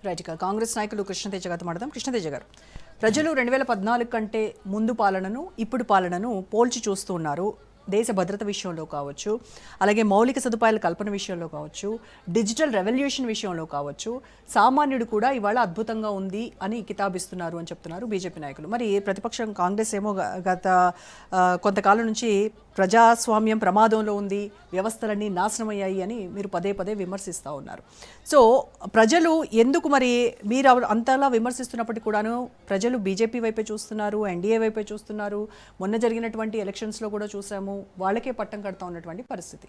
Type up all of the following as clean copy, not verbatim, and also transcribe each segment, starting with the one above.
Right. ఇక కాంగ్రెస్ నాయకులు కృష్ణతేజ గారితో మాట్లాడదాం. కృష్ణతేజ గారు, ప్రజలు 2014 కంటే ముందు పాలనను ఇప్పుడు పాలనను పోల్చి చూస్తూ ఉన్నారు. దేశ భద్రత విషయంలో కావచ్చు, అలాగే మౌలిక సదుపాయాల కల్పన విషయంలో కావచ్చు, డిజిటల్ రెవల్యూషన్ విషయంలో కావచ్చు, సామాన్యుడు కూడా ఇవాళ అద్భుతంగా ఉంది అని కితాబిస్తున్నారు అని చెప్తున్నారు బీజేపీ నాయకులు. మరి ప్రతిపక్షం కాంగ్రెస్ ఏమో గత కొంతకాలం నుంచి ప్రజాస్వామ్యం ప్రమాదంలో ఉంది, వ్యవస్థలన్నీ నాశనమయ్యాయి అని మీరు పదే పదే విమర్శిస్తూ ఉన్నారు. సో ప్రజలు ఎందుకు మరి మీరు అంతలా విమర్శిస్తున్నప్పటికీ కూడాను ప్రజలు బీజేపీ వైపే చూస్తున్నారు, ఎన్డీఏ వైపే చూస్తున్నారు. మొన్న జరిగినటువంటి ఎలక్షన్స్లో కూడా చూసాము, వాళ్ళకే పట్టం కడతా ఉన్నటువంటి పరిస్థితి.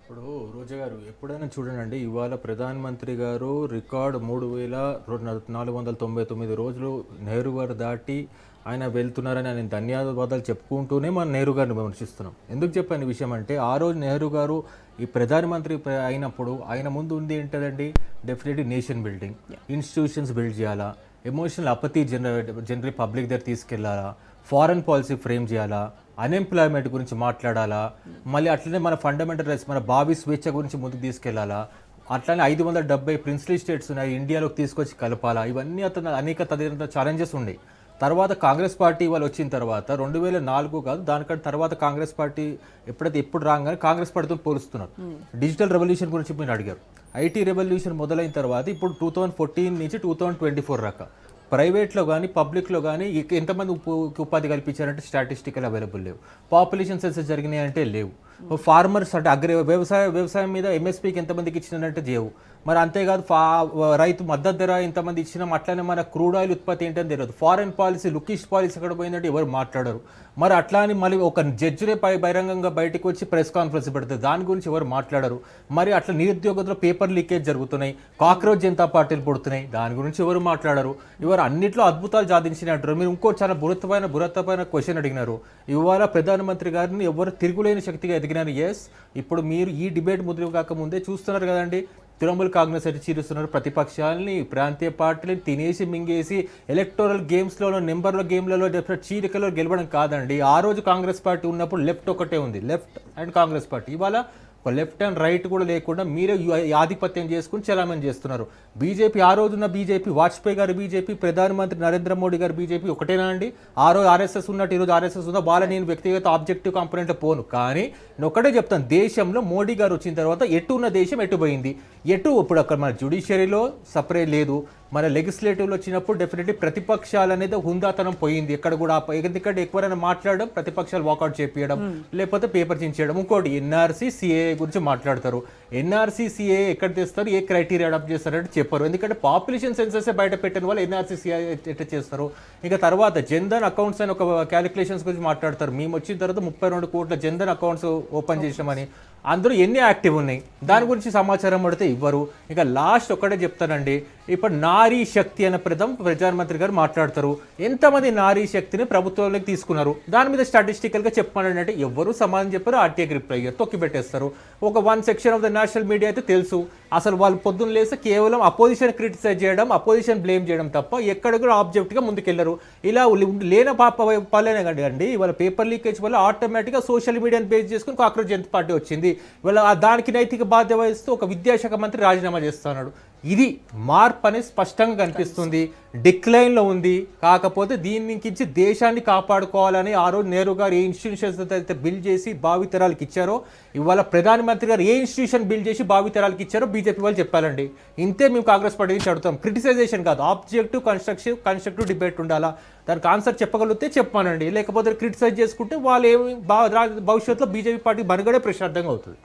ఇప్పుడు రోజా గారు ఎప్పుడైనా చూడండి, ఇవాళ ప్రధానమంత్రి గారు రికార్డు 3499 రోజులు నెహ్రూ గారు దాటి ఆయన వెళ్తున్నారని ఆయన ధన్యవాదాలు చెప్పుకుంటూనే మనం నెహ్రూ గారిని విమర్శిస్తున్నాం. ఎందుకు చెప్పాను ఈ విషయం అంటే, ఆ రోజు నెహ్రూ గారు ఈ ప్రధానమంత్రి అయినప్పుడు ఆయన ముందు ఉంది ఏంటండి, definitely nation building, institutions build చేయాలా, ఎమోషనల్ అపతి జనరల్ పబ్లిక్ దగ్గర తీసుకెళ్లాలా, ఫారెన్ పాలసీ ఫ్రేమ్ చేయాలా, అన్ఎంప్లాయ్మెంట్ గురించి మాట్లాడాలా, మళ్ళీ అట్లనే మన ఫండమెంటల్ రైట్స్ మన భావి స్వేచ్ఛ గురించి ముందుకు తీసుకెళ్లాలా, అట్లనే 570 ప్రిన్స్లీ స్టేట్స్ ఉన్నాయి ఇండియాలోకి తీసుకొచ్చి కలపాలా, ఇవన్నీ అతను అనేక తదితర ఛాలెంజెస్ ఉన్నాయి. తర్వాత కాంగ్రెస్ పార్టీ వాళ్ళు వచ్చిన తర్వాత 2004 కాదు దానికంటే తర్వాత కాంగ్రెస్ పార్టీ ఎప్పుడు రాగానే కాంగ్రెస్ పార్టీతో పోలుస్తున్నారు. డిజిటల్ రెవల్యూషన్ గురించి మీరు అడిగారు. ఐటీ రెవల్యూషన్ మొదలైన తర్వాత ఇప్పుడు 2014 నుంచి 2024 దాకా ప్రైవేట్లో కానీ పబ్లిక్లో కానీ ఎంతమంది ఉపాధి కల్పించారంటే స్టాటిస్టికల్ అవైలబుల్ లేవు. పాపులేషన్ సెన్సస్ జరిగినాయి అంటే లేవు. ఫార్మర్స్ అంటే వ్యవసాయం మీద ఎంఎస్పీకి ఎంతమందికి ఇచ్చినారంటే లేవు. మరి అంతేకాదు రైతు మద్దతు ధర ఎంతమంది ఇచ్చినాం, అట్లానే మన క్రూడ్ ఆయిల్ ఉత్పత్తి ఏంటని తెలియదు. ఫారెన్ పాలసీ లుకిష్ పాలసీ ఎక్కడ పోయిందంటే ఎవరు మాట్లాడరు. మరి అట్లా అని మళ్ళీ ఒక జడ్జినే బహిరంగంగా బయటకు వచ్చి ప్రెస్ కాన్ఫరెన్స్ పెడుతుంది, దాని గురించి ఎవరు మాట్లాడరు. మరి అట్లా నిరుద్యోగంలో పేపర్ లీకేజ్ జరుగుతున్నాయి, కాక్రోచ్ జనతా పార్టీలు పుడుతున్నాయి, దాని గురించి ఎవరు మాట్లాడరు. ఎవరు అన్నింటిలో అద్భుతాలు సాధించిన అంటారు. మీరు ఇంకో చాలా బురతపైన క్వశ్చన్ అడిగినారు. ఇవాళ ప్రధానమంత్రి గారిని ఎవరు తిరుగులేని శక్తిగా ఎదిగినారు. ఎస్, ఇప్పుడు మీరు ఈ డిబేట్ ముద్ర కాకముందే చూస్తున్నారు కదండి, తృణమూల్ కాంగ్రెస్ అయితే చీరుస్తున్నారు, ప్రతిపక్షాలని ప్రాంతీయ పార్టీలను తినేసి మింగేసి ఎలక్టోరల్ గేమ్స్లో నెంబర్ల గేమ్లలో చీరికలో గెలవడం కాదండి. ఆ రోజు కాంగ్రెస్ పార్టీ ఉన్నప్పుడు లెఫ్ట్ ఒకటే ఉంది, లెఫ్ట్ అండ్ కాంగ్రెస్ పార్టీ. ఇవాళ ఒక లెఫ్ట్ అండ్ రైట్ కూడా లేకుండా మీరే ఆధిపత్యం చేసుకుని చలామణి చేస్తున్నారు. బీజేపీ ఆ రోజున్న బీజేపీ, వాజ్పేయి గారి బీజేపీ, ప్రధానమంత్రి నరేంద్ర మోడీ గారి బీజేపీ ఒకటేనా అండి? ఆ రోజు ఆర్ఎస్ఎస్ ఉన్నట్టు ఈరోజు ఆర్ఎస్ఎస్ ఉందా? వాళ్ళ నేను వ్యక్తిగత ఆబ్జెక్టివ్ కాంపోనెంట్లో పోను, కానీ నేను ఒకటే చెప్తాను, దేశంలో మోడీ గారు వచ్చిన తర్వాత ఎటు ఉన్న దేశం ఎటు పోయింది, ఇప్పుడు అక్కడ మన జ్యుడిషియరీలో సపరేట్ లేదు, మన లెజిస్లేటివ్లో వచ్చినప్పుడు డెఫినెట్లీ ప్రతిపక్షాలు అనేది హుందాతనం పోయింది. ఇక్కడ కూడా ఎందుకంటే ఎక్కువైనా మాట్లాడడం, ప్రతిపక్షాలు వాకౌట్ చేపించడం, లేకపోతే పేపర్ చించేయడం. ఇంకోటి ఎన్ఆర్సీ సిఏ గురించి మాట్లాడతారు. ఎన్ఆర్సీ సిఏ ఎక్కడ తెస్తారు, ఏ క్రైటీరియా అడాప్ట్ చేస్తారంటే చెప్పరు. ఎందుకంటే పాపులేషన్ సెన్సస్ బయట పెట్టిన వాళ్ళు ఎన్ఆర్సీ సిఏ ఎట్లా చేస్తారు. ఇక తర్వాత జన్ధన్ అకౌంట్స్ అని ఒక క్యాలిక్యులేషన్స్ గురించి మాట్లాడతారు. మేము వచ్చిన తర్వాత 32 కోట్ల జన్ధన్ అకౌంట్స్ ఓపెన్ చేసామని, అందరూ ఎన్ని యాక్టివ్ ఉన్నాయి దాని గురించి సమాచారం పడితే ఇవ్వరు. ఇక లాస్ట్ ఒక్కటే చెప్తానండి, ఇప్పుడు నారీ శక్తి అనే ప్రధానమంత్రి గారు మాట్లాడతారు. ఎంతమంది నారీ శక్తిని ప్రభుత్వంలోకి తీసుకున్నారు, దాని మీద స్టాటిస్టికల్గా చెప్పమని అంటే ఎవరు సమాధానం చెప్పారు. ఆర్టీఐ గ్రిప్ అయ్యారు, తొక్కి పెట్టేస్తారు. ఒక 1 section of the national media అయితే తెలుసు, అసలు వాళ్ళు పొద్దున్న లేస్తే కేవలం అపోజిషన్ క్రిటిసైజ్ చేయడం, అపోజిషన్ బ్లేమ్ చేయడం తప్ప ఎక్కడ కూడా ఆబ్జెక్ట్గా ముందుకెళ్లరు. ఇలా లేన పాలనే కండి ఇవాళ పేపర్ లీకేజ్ వల్ల ఆటోమేటిక్గా సోషల్ మీడియాని బేస్ చేసుకుని కాంగ్రెస్ జనతా పార్టీ వచ్చింది. ఇవాళ దానికి నైతిక బాధ్యత వహిస్తూ ఒక విద్యాశాఖ మంత్రి రాజీనామా చేస్తున్నాడు. ఇది మార్పు అనేది స్పష్టంగా కనిపిస్తుంది. డిక్లైన్లో ఉంది. కాకపోతే దీనికి దేశాన్ని కాపాడుకోవాలని ఆ రోజు నెహ్రూ గారు ఏ ఇన్స్టిట్యూషన్స్ అయితే బిల్డ్ చేసి భావితరాలకు ఇచ్చారో, ఇవాళ ప్రధానమంత్రి గారు ఏ ఇన్స్టిట్యూషన్ బిల్డ్ చేసి భావితరాలకు ఇచ్చారో బీజేపీ వాళ్ళు చెప్పాలండి. ఇంతే మేము కాంగ్రెస్ పార్టీ నుంచి అడుగుతాం. క్రిటిసైజేషన్ కాదు, ఆబ్జెక్టివ్ కన్స్ట్రక్టివ్ డిబేట్ ఉండాలా. దానికి ఆన్సర్ చెప్పగలిగితే చెప్పానండి, లేకపోతే క్రిటిసైజ్ చేసుకుంటే వాళ్ళు ఏమి భవిష్యత్తులో బీజేపీ పార్టీ మనుగడే ప్రశాంతంగా అవుతుంది.